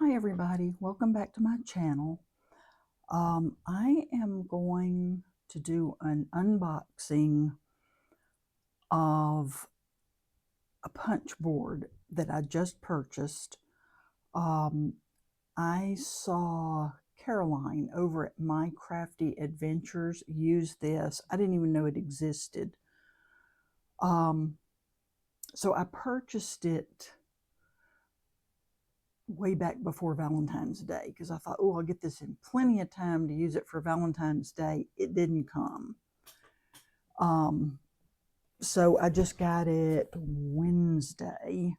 Hi everybody, welcome back to my channel. I am going to do an unboxing of a punch board that I just purchased. I saw Caroline over at My Crafty Adventures use this. I didn't even know it existed. So I purchased it way back before Valentine's Day because I thought, oh, I'll get this in plenty of time to use it for Valentine's Day. It didn't come. So I just got it Wednesday.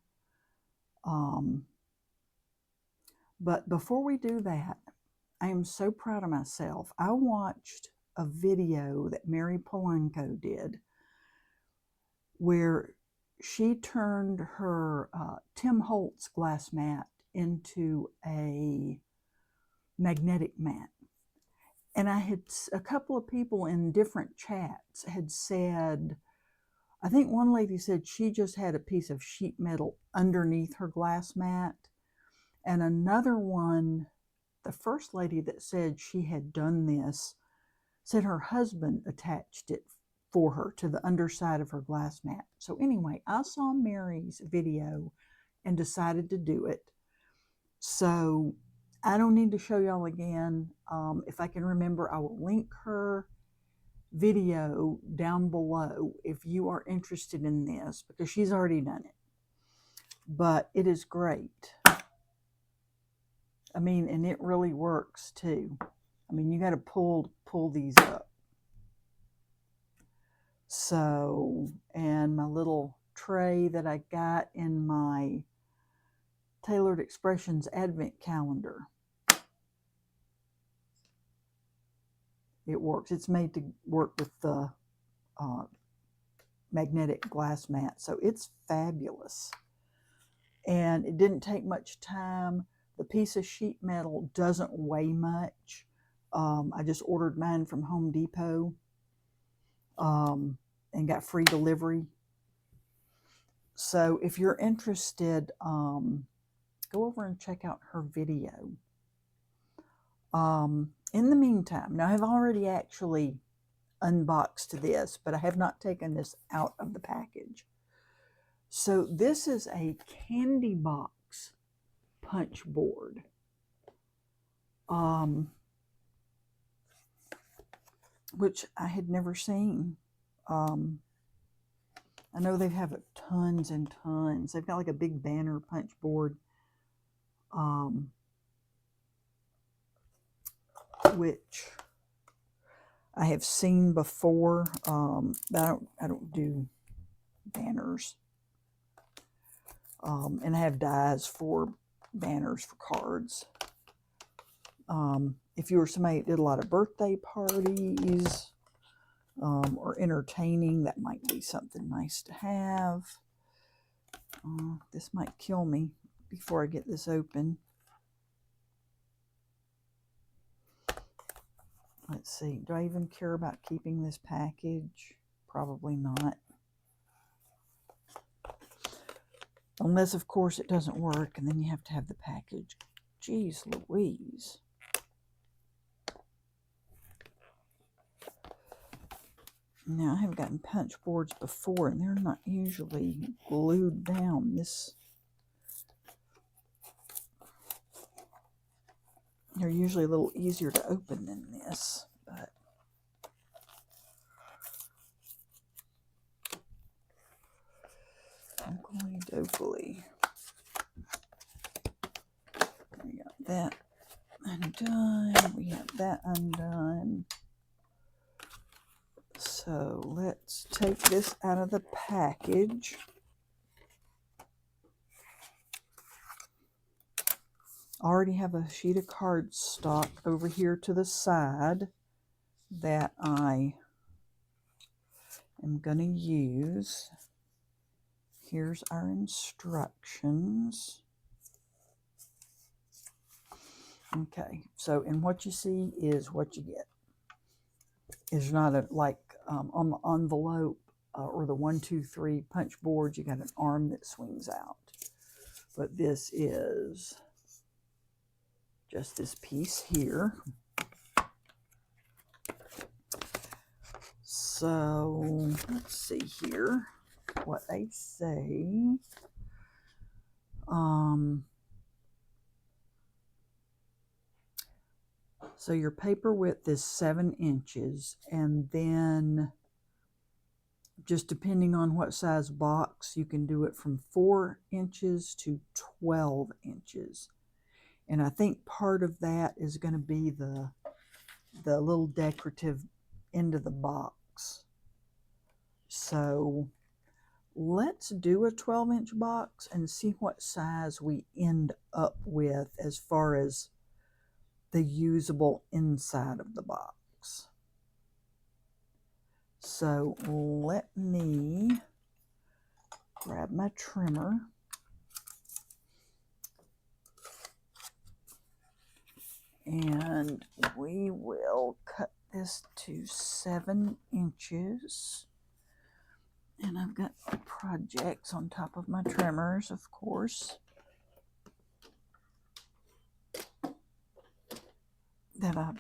But before we do that, I am so proud of myself. I watched a video that Mary Polanco did where she turned her Tim Holtz glass mat into a magnetic mat. And I had a couple of people in different chats had said, I think one lady said she just had a piece of sheet metal underneath her glass mat. And another one, the first lady that said she had done this, said her husband attached it for her to the underside of her glass mat. So anyway, I saw Mary's video and decided to do it. So I don't need to show y'all again. If I can remember, I will link her video down below if you are interested in this, because she's already done it. But it is great. I mean, and it really works too. I mean, you got to pull these up. So, and my little tray that I got in my Tailored Expressions Advent calendar. It works. It's made to work with the magnetic glass mat. So it's fabulous. And it didn't take much time. The piece of sheet metal doesn't weigh much. I just ordered mine from Home Depot and got free delivery. So if you're interested, go over and check out her video. In the meantime, now I've already actually unboxed this, but I have not taken this out of the package. So this is a candy box punch board. Which I had never seen. I know they have tons and tons. They've got like a big banner punch board, which I have seen before, but I don't do banners. And I have dies for banners for cards. If you were somebody that did a lot of birthday parties or entertaining, that might be something nice to have. This might kill me before I get this open. Let's see. Do I even care about keeping this package? Probably not. Unless, of course, it doesn't work, and then you have to have the package. Jeez Louise. Now, I have gotten punch boards before, and they're not usually glued down. They're usually a little easier to open than this, but hopefully. We got that undone. We have that undone. So let's take this out of the package. I already have a sheet of cardstock over here to the side that I am going to use. Here's our instructions. Okay, so and what you see is what you get. It's not a, like on the envelope or the 1, 2, 3 punch board, you got an arm that swings out. But this is just this piece here. So let's see here what they say. So your paper width is 7 inches, and then just depending on what size box, you can do it from 4 inches to 12 inches. And I think part of that is going to be the little decorative end of the box. So let's do a 12-inch box and see what size we end up with as far as the usable inside of the box. So let me grab my trimmer. And we will cut this to 7 inches. And I've got projects on top of my trimmers, of course, that I've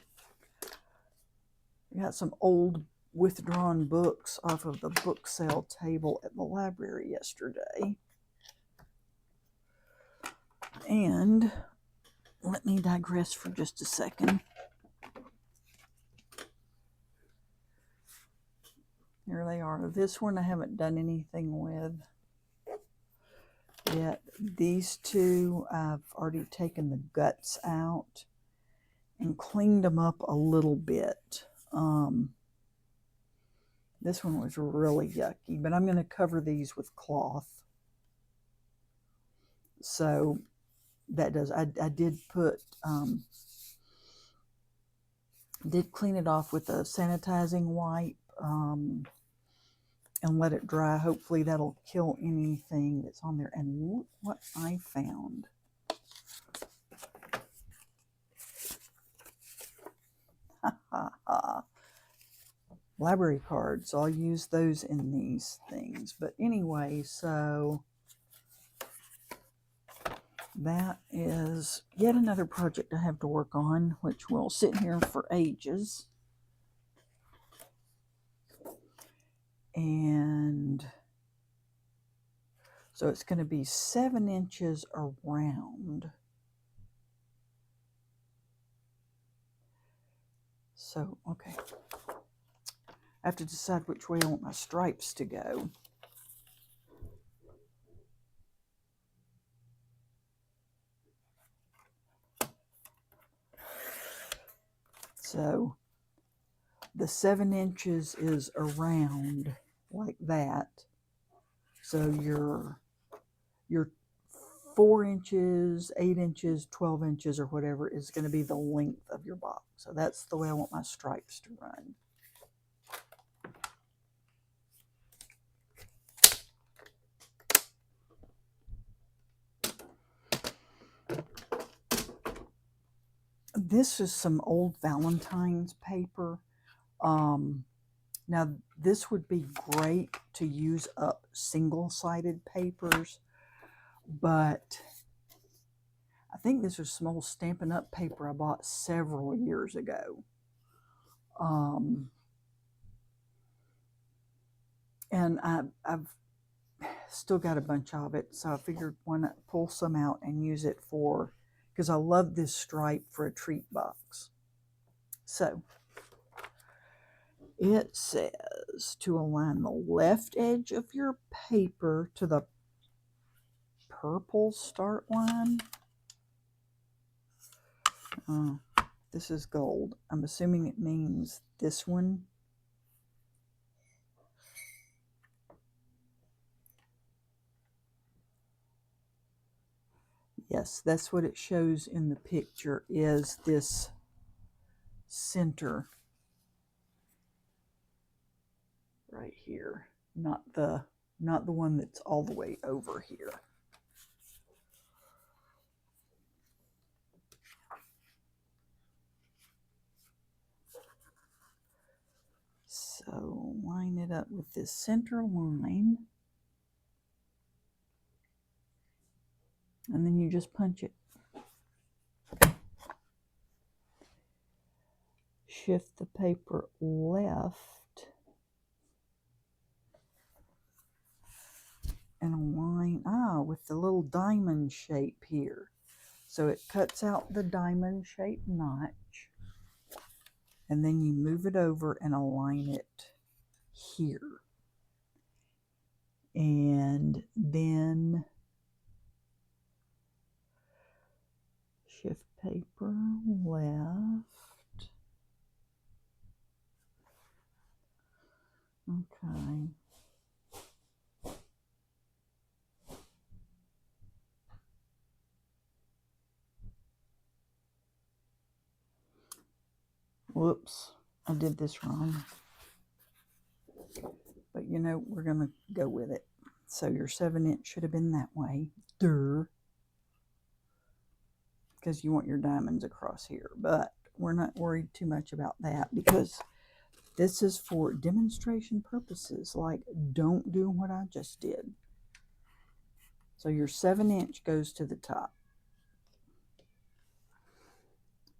got some old withdrawn books off of the book sale table at the library yesterday. And let me digress for just a second. Here they are. This one I haven't done anything with yet. These two I've already taken the guts out and cleaned them up a little bit. This one was really yucky, but I'm going to cover these with cloth. So that does, I did put, did clean it off with a sanitizing wipe and let it dry. Hopefully that'll kill anything that's on there. And look what I found. Library cards. I'll use those in these things. But anyway, so that is yet another project I have to work on, which will sit here for ages. And so it's going to be 7 inches around. So, okay. I have to decide which way I want my stripes to go. So the 7 inches is around like that. So your 4 inches, 8 inches, 12 inches, or whatever is going to be the length of your box. So that's the way I want my stripes to run. This is some old Valentine's paper. Now, this would be great to use up single-sided papers, but I think this was some old Stampin' Up! Paper I bought several years ago. And I've still got a bunch of it, so I figured why not pull some out and use it for, because I love this stripe for a treat box. So it says to align the left edge of your paper to the purple start line. This is gold. I'm assuming it means this one. Yes, that's what it shows in the picture, is this center right here, not the one that's all the way over here. So line it up with this center line, and then you just punch it. shift the paper left and align, with the little diamond shape here. So it cuts out the diamond shaped notch, and then you move it over and align it here. And then shift paper left. Okay. Whoops, I did this wrong. But you know, we're going to go with it. So your 7-inch should have been that way. Because you want your diamonds across here. But we're not worried too much about that because this is for demonstration purposes. Like, don't do what I just did. So your 7-inch goes to the top.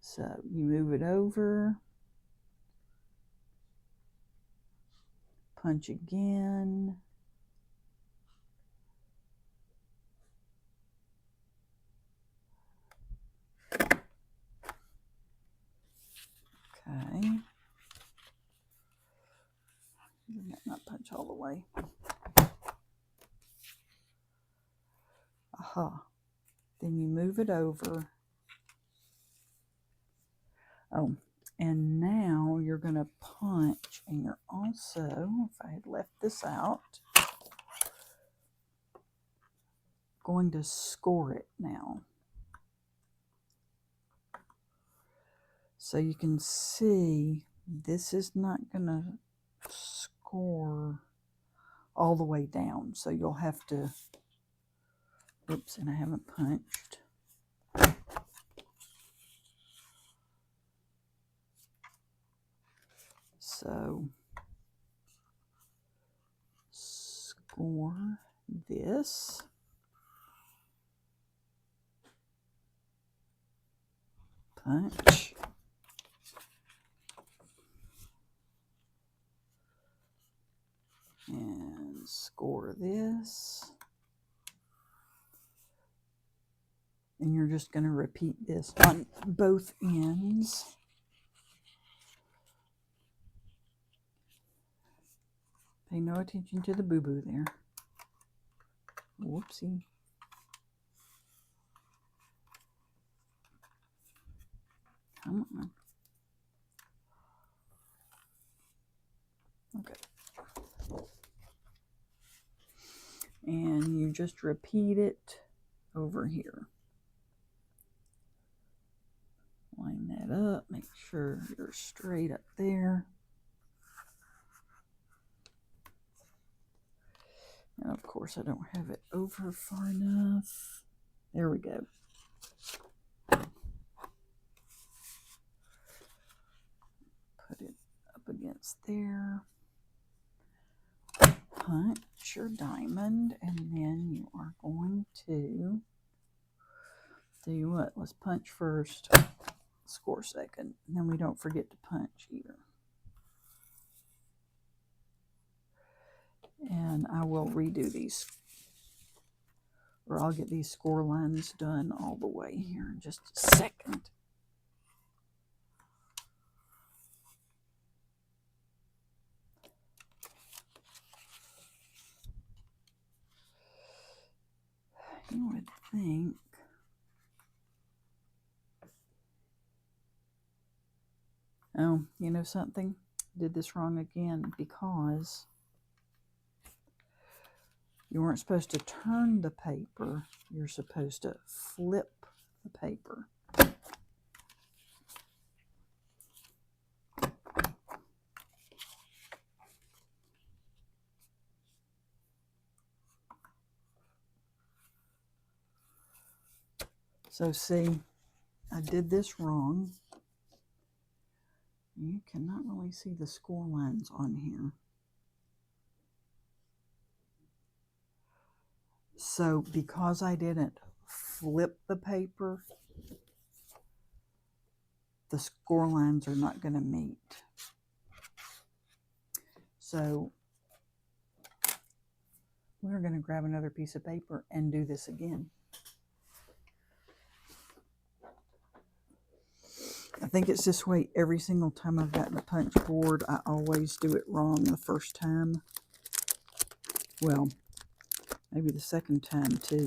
So you move it over. Punch again. Okay. Not punch all the way. Aha. Then you move it over. Oh, and now you're going to punch, and you're also, if I had left this out, going to score it now. So you can see this is not going to score all the way down. So you'll have to, oops, and I haven't punched. So score this. Punch. And score this. And you're just going to repeat this on both ends. Pay no attention to the boo-boo there. Whoopsie. Come on. Okay. And you just repeat it over here. Line that up. Make sure you're straight up there. And of course, I don't have it over far enough. There we go. Put it up against there. Punch your diamond, and then you are going to, tell you what, let's punch first, score second, and then we don't forget to punch either. And I will redo these, or I'll get these score lines done all the way here in just a second. You would think, oh, you know something? Did this wrong again because you weren't supposed to turn the paper. You're supposed to flip the paper. So see, I did this wrong. You cannot really see the score lines on here. So because I didn't flip the paper, the score lines are not going to meet. So we're going to grab another piece of paper and do this again. I think it's this way every single time I've gotten a punch board. I always do it wrong the first time. Well, maybe the second time too.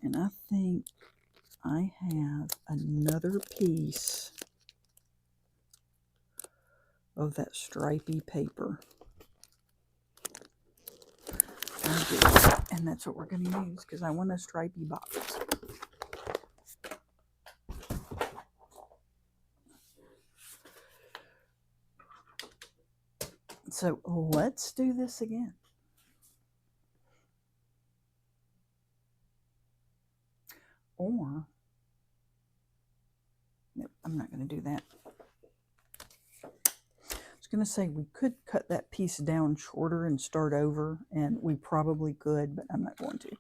And I think I have another piece of that stripy paper. I do. And that's what we're going to use because I want a stripy box. So let's do this again. Or, nope, I'm not going to do that. I was going to say we could cut that piece down shorter and start over, and we probably could, but I'm not going to.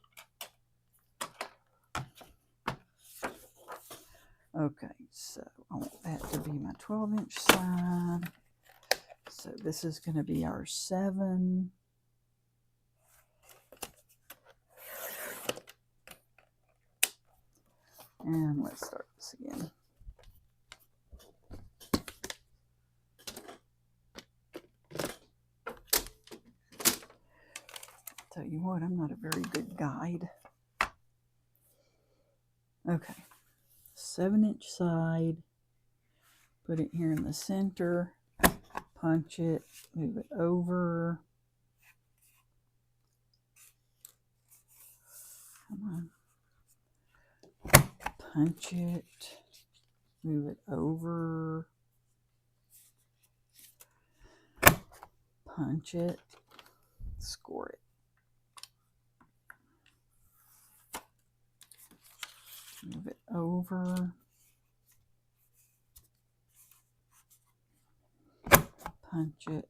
Okay, so I want that to be my 12-inch side. So this is going to be our 7. And let's start this again. Tell you what, I'm not a very good guide. Okay, 7-inch side. Put it here in the center. Punch it. Move it over. Come on. Punch it. Move it over. Punch it. Score it. Move it over. Punch it.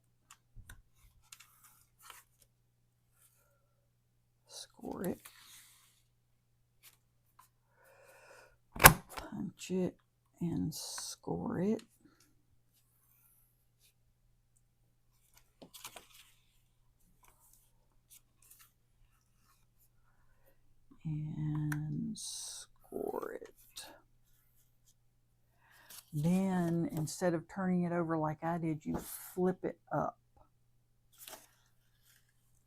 Score it. Punch it and score it. And score it. Then, instead of turning it over like I did, you flip it up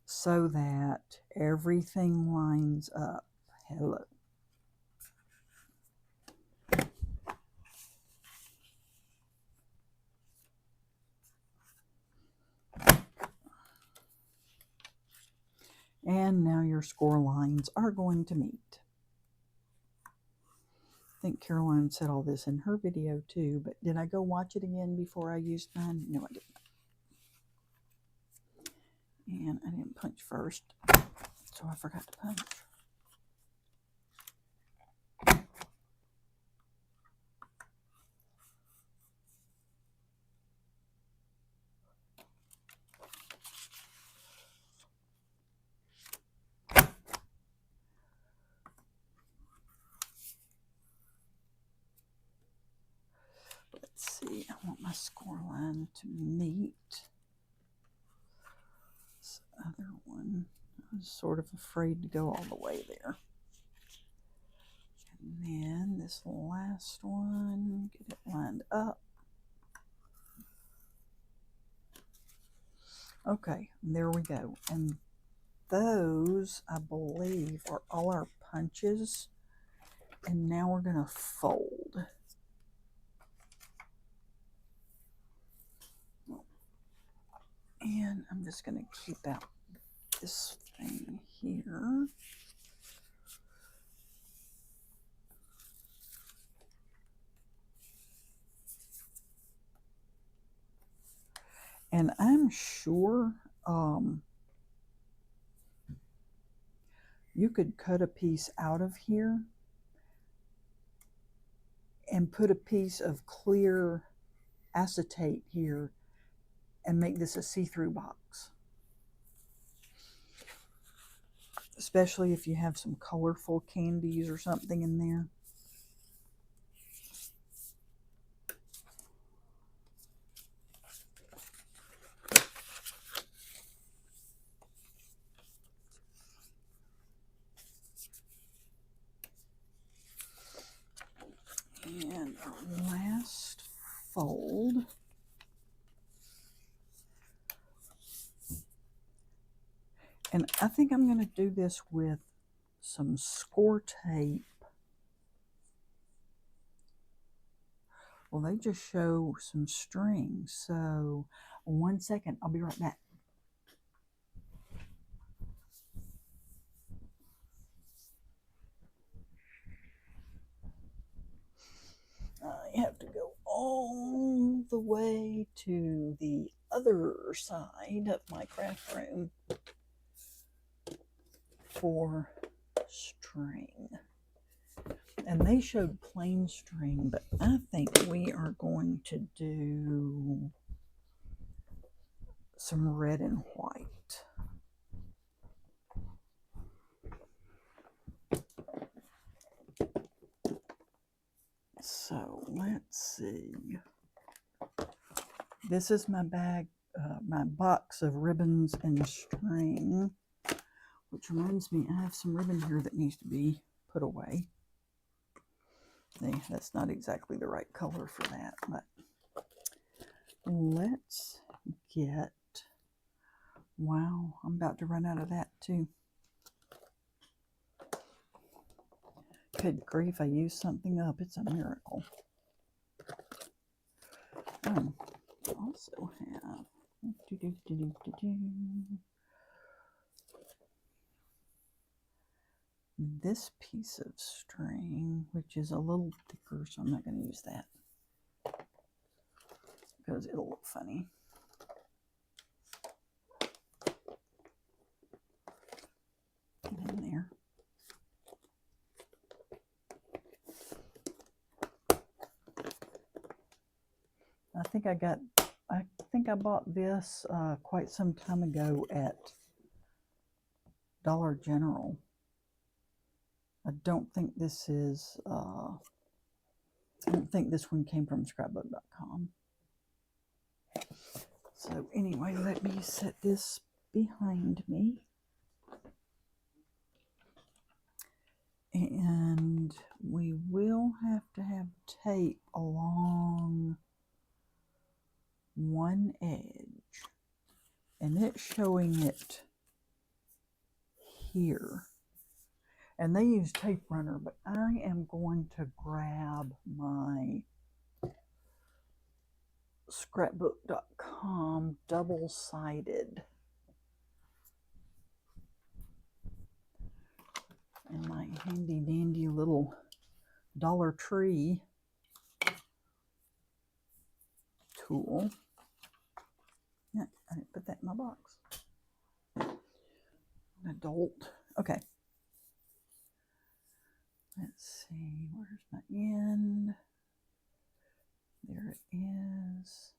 so that everything lines up. Hello. And now your score lines are going to meet. I think Caroline said all this in her video too, but did I go watch it again before I used mine? No, I did not. And I didn't punch first, so I forgot to punch. Let's see, I want my score line to meet this other one. I was sort of afraid to go all the way there. And then this last one, get it lined up. Okay, there we go. And those, I believe, are all our punches. And now we're going to fold. And I'm just going to keep out this thing here. And I'm sure you could cut a piece out of here and put a piece of clear acetate here and make this a see-through box. Especially if you have some colorful candies or something in there. last fold. And I think I'm going to do this with some score tape. Well, they just show some string. So 1 second, I'll be right back. I have to go all the way to the other side of my craft room for string. And they showed plain string, but I think we are going to do some red and white. So let's see. This is my bag, my box of ribbons and string, which reminds me I have some ribbon here that needs to be put away. That's not exactly the right color for that, but let's get, wow, I'm about to run out of that too. Good grief, I used something up. It's a miracle. Also have this piece of string, which is a little thicker, so I'm not going to use that because it'll look funny. Get in there. I think I bought this quite some time ago at Dollar General. I don't think this is, I don't think this one came from scrapbook.com. So anyway, let me set this behind me. And we will have to have tape along one edge. And it's showing it here. And they use tape runner, but I am going to grab my scrapbook.com double-sided. And my handy dandy little Dollar Tree tool. Yeah, I didn't put that in my box. An adult. Okay. Let's see, where's my end? There it is.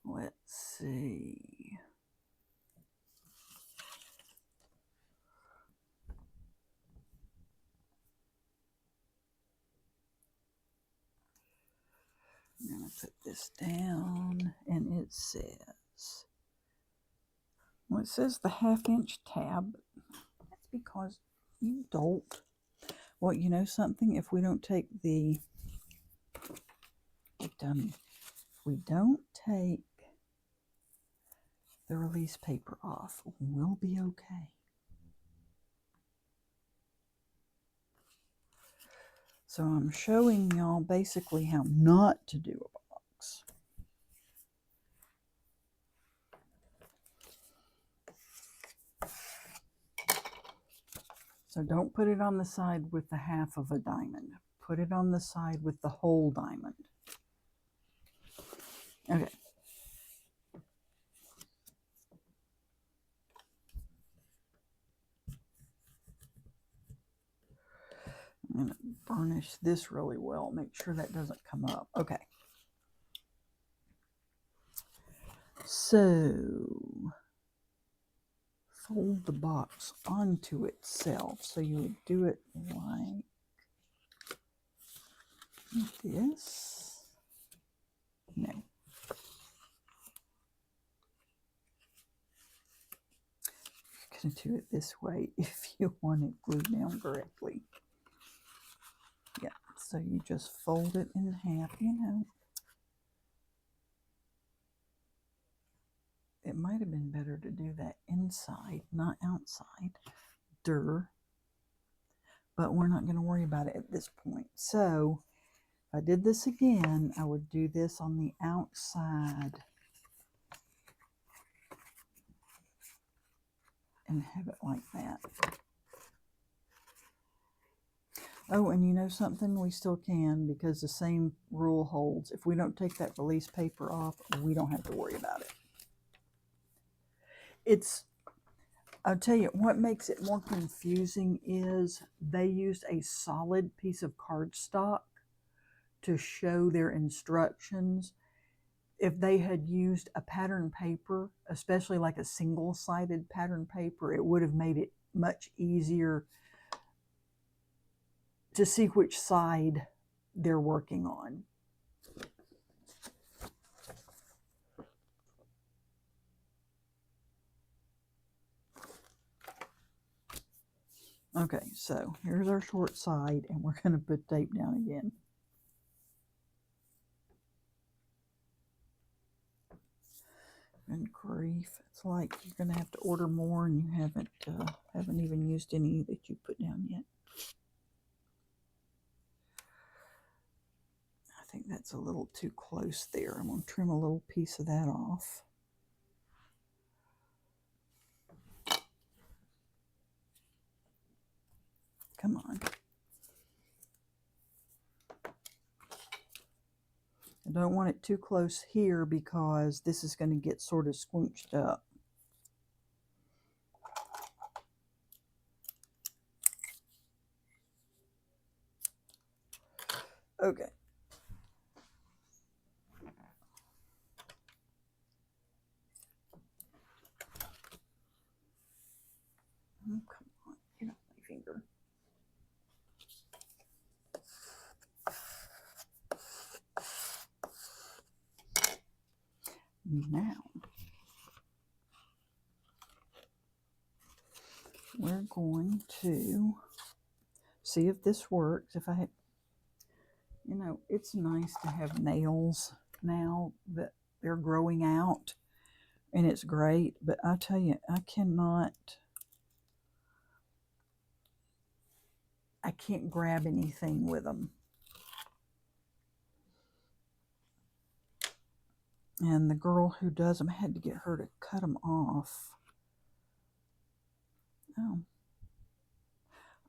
Let's see. I'm going to put this down, and it says, well, it says the 1/2-inch tab. That's because you dolt. Well, you know something? If we don't take the dummy, if we don't take the release paper off, we'll be okay. So I'm showing y'all basically how not to do a box. So don't put it on the side with the 1/2 of a diamond. Put it on the side with the whole diamond. Okay. I'm going to burnish this really well. Make sure that doesn't come up. Okay. So fold the box onto itself. So you would do it like this. No. going to do it this way if you want it glued down correctly. Yeah, so you just fold it in half, you know. It might have been better to do that inside, not outside. But we're not going to worry about it at this point. So if I did this again, I would do this on the outside and have it like that. Oh, and you know something? We still can, because the same rule holds. If we don't take that release paper off, we don't have to worry about it. I'll tell you, what makes it more confusing is they used a solid piece of cardstock to show their instructions. If they had used a pattern paper, especially like a single-sided pattern paper, it would have made it much easier to see which side they're working on. Okay, so here's our short side, and we're going to put tape down again. Good grief, it's like you're going to have to order more, and you haven't even used any that you put down yet. I think that's a little too close there. I'm going to trim a little piece of that off. Come on. I don't want it too close here because this is going to get sort of squinched up. Okay. Oh, come on, get off my finger. Now, we're going to see if this works. If I had, you know, it's nice to have nails now that they're growing out, and it's great, but I tell you, I can't grab anything with them. And the girl who does them, I had to get her to cut them off. Oh,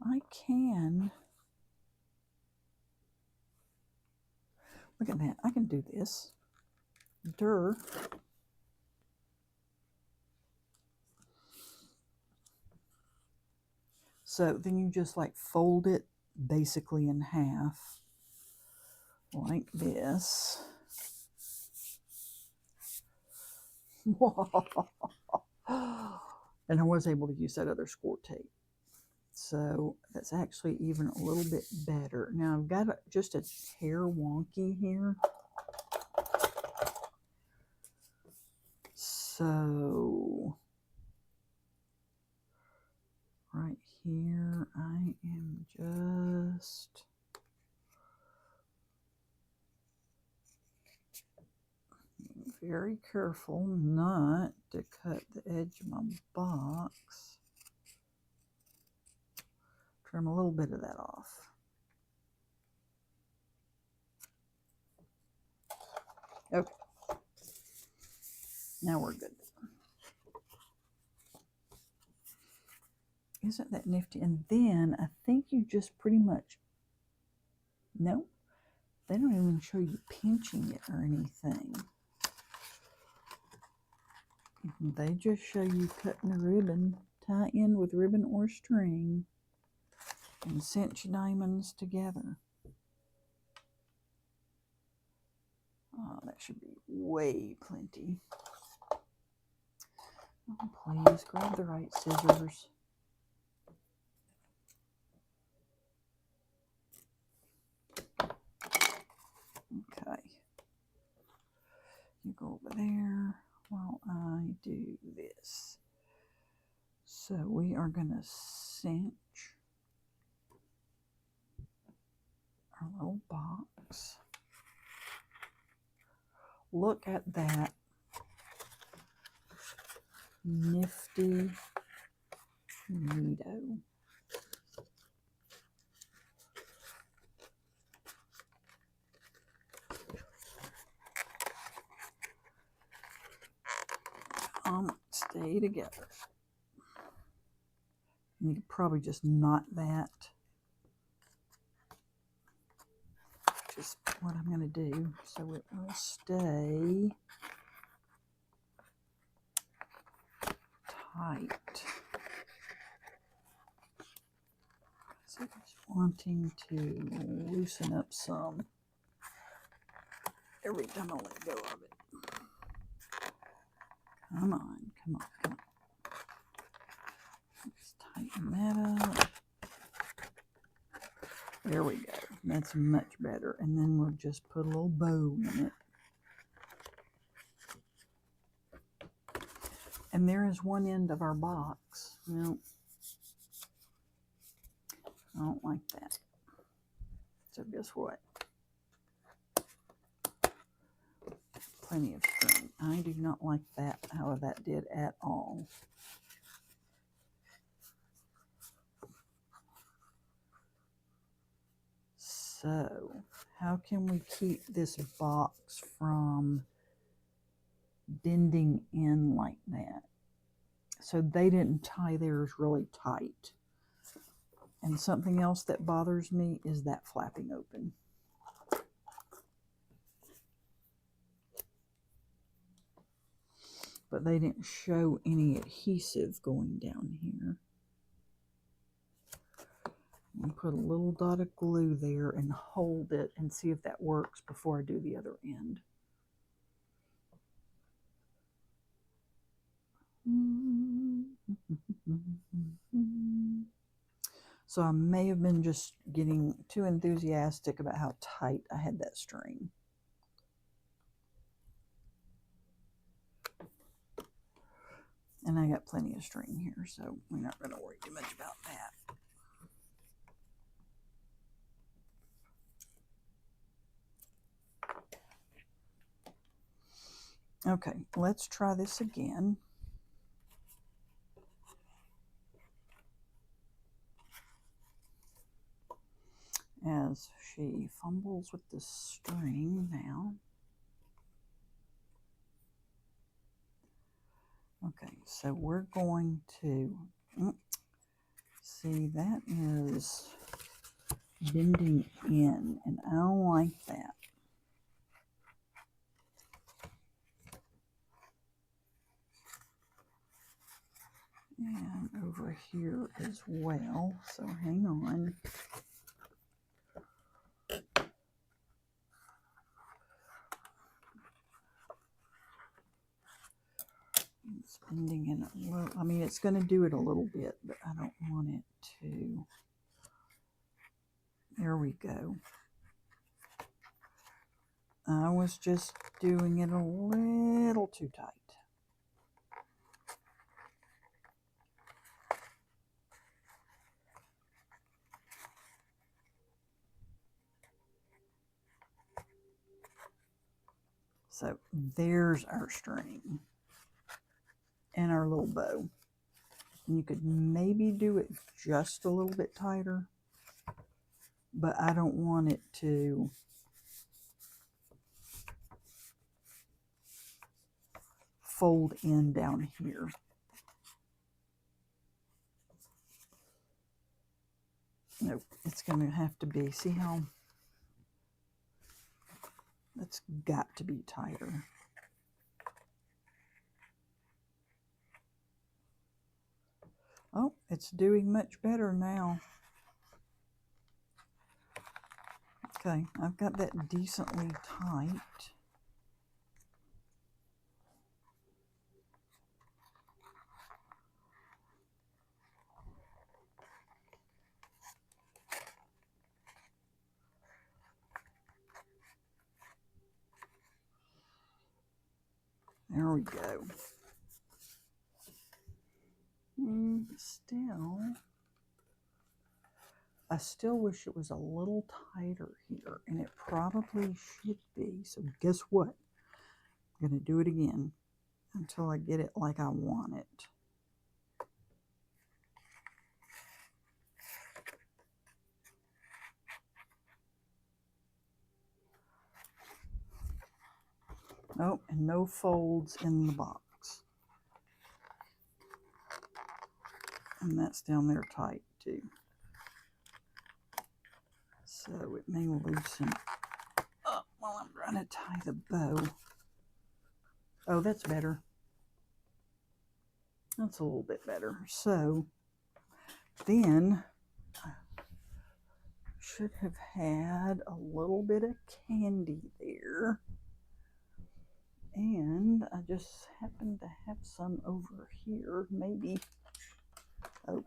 I can. Look at that. I can do this. Durr. So then you just like fold it basically in half like this. And I was able to use that other score tape. So that's actually even a little bit better. Now I've got just a hair wonky here. So right here, I am just being very careful not to cut the edge of my box. Trim a little bit of that off. Okay. Now we're good. Isn't that nifty? And then I think you just pretty much, no, they don't even show you pinching it or anything. They just show you cutting a ribbon, tie in with ribbon or string, and cinch diamonds together. Oh, that should be way plenty. Oh, please, grab the right scissors. Okay. You go over there while I do this. So we are going to cinch our little box. Look at that nifty neato. Stay together. You could probably just knot that. Just what I'm going to do, so it will stay tight. So just wanting to loosen up some every time I let go of it. Come on, come on, come on. Let's tighten that up. There we go. That's much better. And then we'll just put a little bow in it. And there is one end of our box. No, I don't like that. So guess what? Plenty of string. I do not like that, how that did at all. So, how can we keep this box from bending in like that? So they didn't tie theirs really tight. And something else that bothers me is that flapping open. But they didn't show any adhesive going down here. I'll put a little dot of glue there and hold it and see if that works before I do the other end. So I may have been just getting too enthusiastic about how tight I had that string. And I got plenty of string here, so we're not going to worry too much about that. Okay, let's try this again. As she fumbles with the string now. Okay, so we're going to see that is bending in, and I don't like that. And over here as well, so hang on. It's bending in a little, I mean, it's going to do it a little bit, but I don't want it to. There we go. I was just doing it a little too tight. So there's our string and our little bow. And you could maybe do it just a little bit tighter, but I don't want it to fold in down here. Nope, it's going to have to be, see how, it's got to be tighter. Oh, it's doing much better now. Okay, I've got that decently tight. There we go. still, I still wish it was a little tighter here, and it probably should be. So guess what? I'm going to do it again until I get it like I want it. Oh, and no folds in the box. And that's down there tight too. So it may loosen up while I'm trying to tie the bow. Oh, that's better. That's a little bit better. So then I should have had a little bit of candy there. And I just happen to have some over here, maybe. Oh.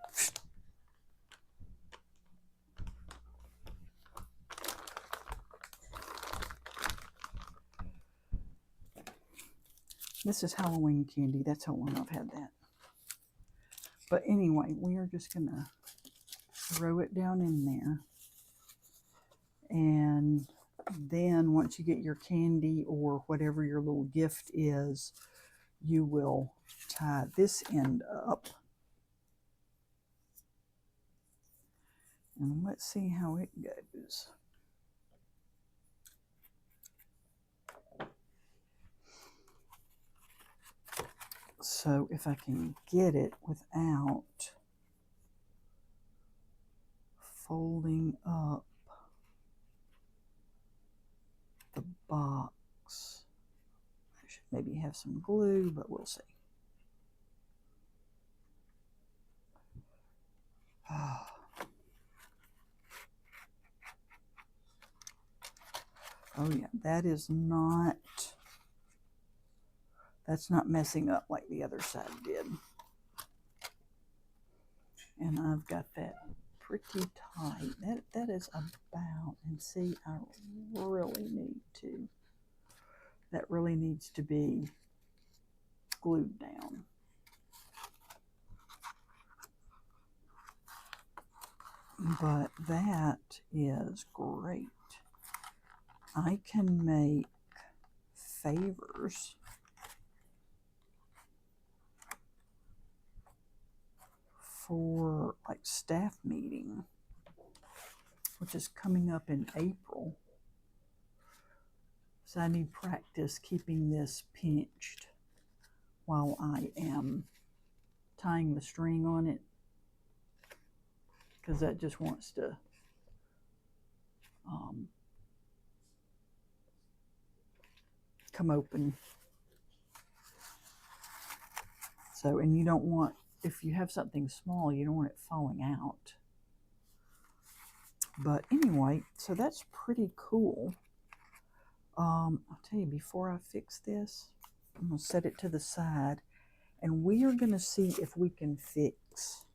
This is Halloween candy. That's how long I've had that. But anyway, we are just going to throw it down in there. And then once you get your candy or whatever your little gift is, you will tie this end up. And let's see how it goes. So if I can get it without folding up the box, I should maybe have some glue, but we'll see. Oh yeah, that's not messing up like the other side did. And I've got that pretty tight. That is about, and see, I really need to, that really needs to be glued down. But that is great. I can make favors for like staff meeting, which is coming up in April. So I need practice keeping this pinched while I am tying the string on it, because that just wants to come open. So, and you don't want, if you have something small, you don't want it falling out. But anyway, so that's pretty cool. I'll tell you, before I fix this, I'm going to set it to the side, and we are going to see if we can fix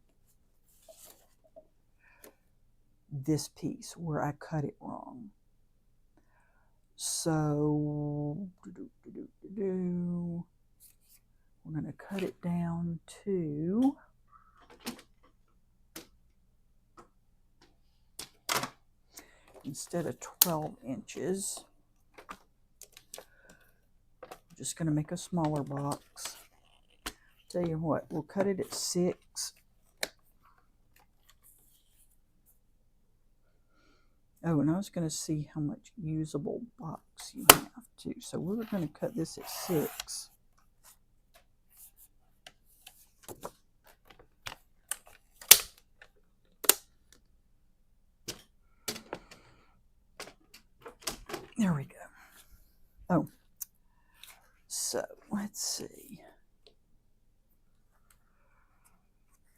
this piece where I cut it wrong. So, we're going to cut it down to instead of 12 inches, I'm just going to make a smaller box. Tell you what, we'll cut it at 6. Oh, and I was going to see how much usable box you have too. So we're going to cut this at 6. There we go. Oh, so let's see.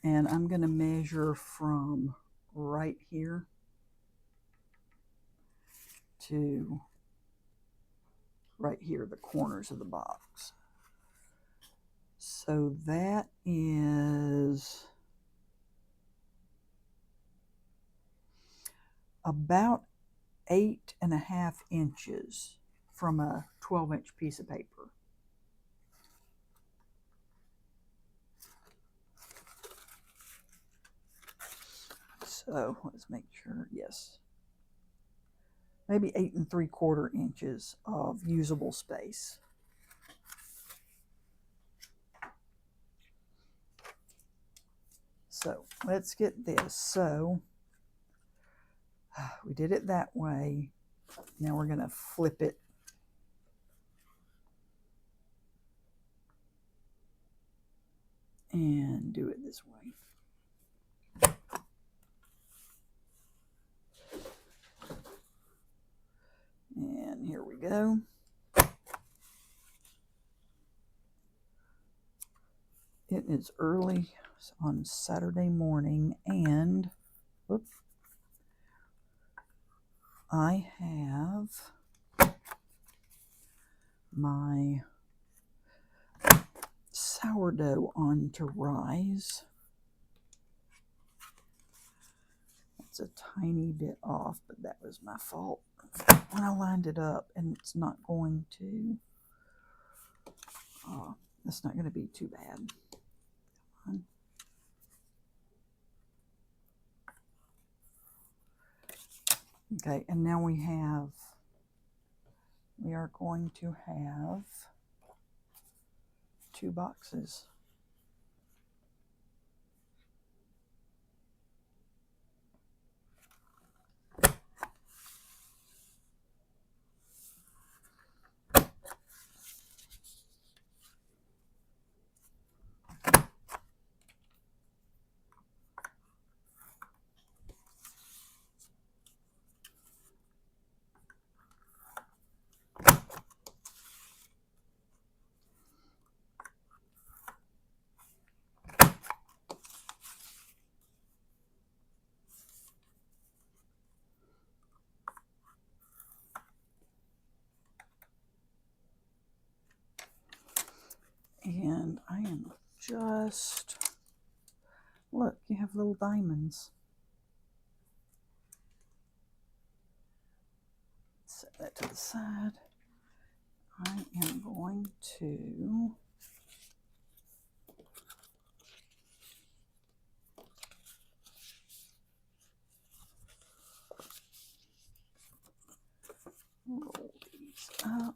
And I'm going to measure from right here to right here, the corners of the box. So that is about 8.5 inches from a 12-inch piece of paper. So let's make sure, yes. Maybe 8 3/4 inches of usable space. So let's get this. So we did it that way. Now we're going to flip it. And do it this way. And here we go. It is early on Saturday morning, and whoops, I have my sourdough on to rise. It's a tiny bit off, but that was my fault when I lined it up, and it's not going to, it's not going to be too bad. Come on. Okay, and now we are going to have 2 boxes. And I am just, look, you have little diamonds. Set that to the side. I am going to roll these up.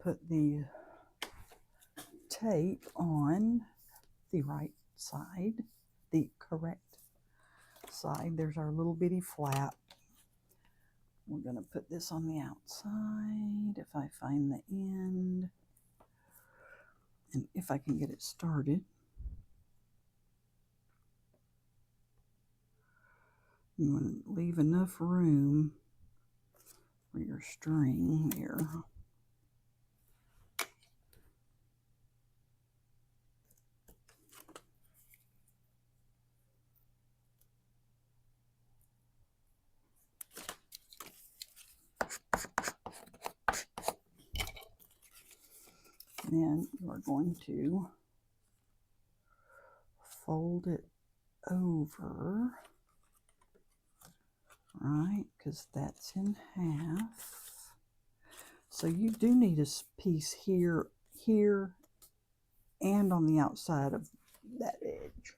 Put the tape on the right side, the correct side. There's our little bitty flap. We're going to put this on the outside if I find the end and if I can get it started. You want to leave enough room for your string there. Then you're going to fold it over, right, because that's in half. So you do need a piece here, here, and on the outside of that edge.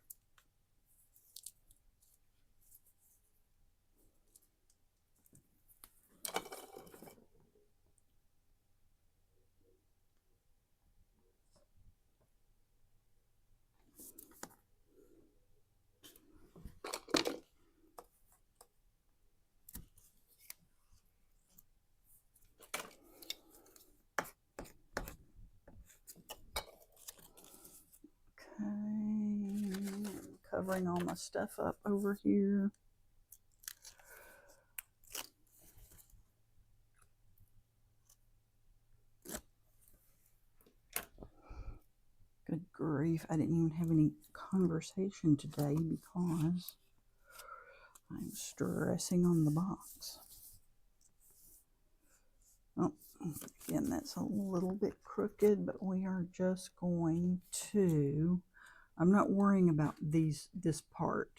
Covering all my stuff up over here. Good grief, I didn't even have any conversation today because I'm stressing on the box. Oh, again, that's a little bit crooked, but we are just going to, I'm not worrying about this part,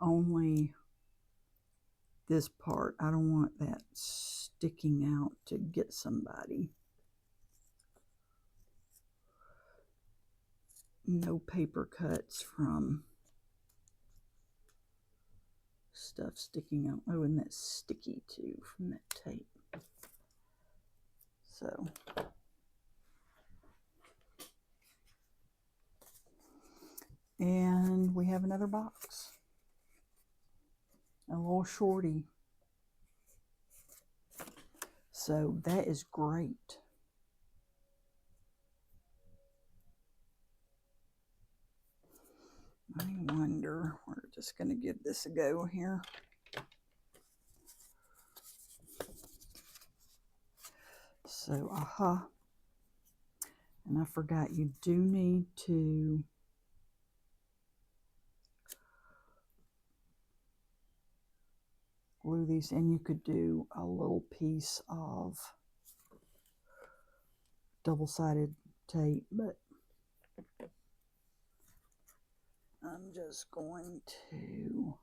only this part. I don't want that sticking out to get somebody. no paper cuts from stuff sticking out. Oh, and that's sticky too from that tape. So and we have another box, a little shorty. So that is great. I wonder, we're just going to give this a go here. So, and I forgot, you do need to glue these, and you could do a little piece of double-sided tape, but I'm just going to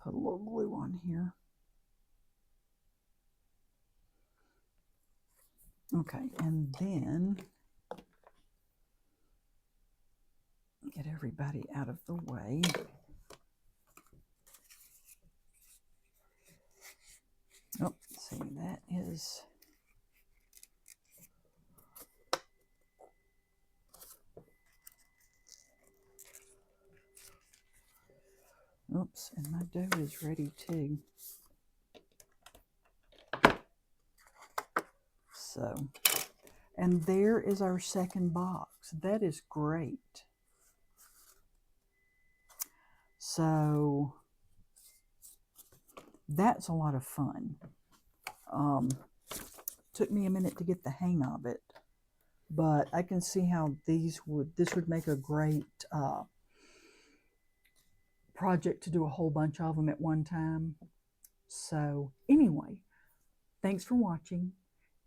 put a little glue on here. Okay, and then get everybody out of the way. Oh, see, that is... Oops, and my dough is ready too. So, and there is our second box. That is great. So, that's a lot of fun. Took me a minute to get the hang of it, but I can see how this would make a great project to do a whole bunch of them at one time. So anyway, thanks for watching,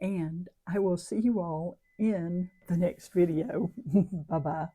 and I will see you all in the next video. Bye-bye.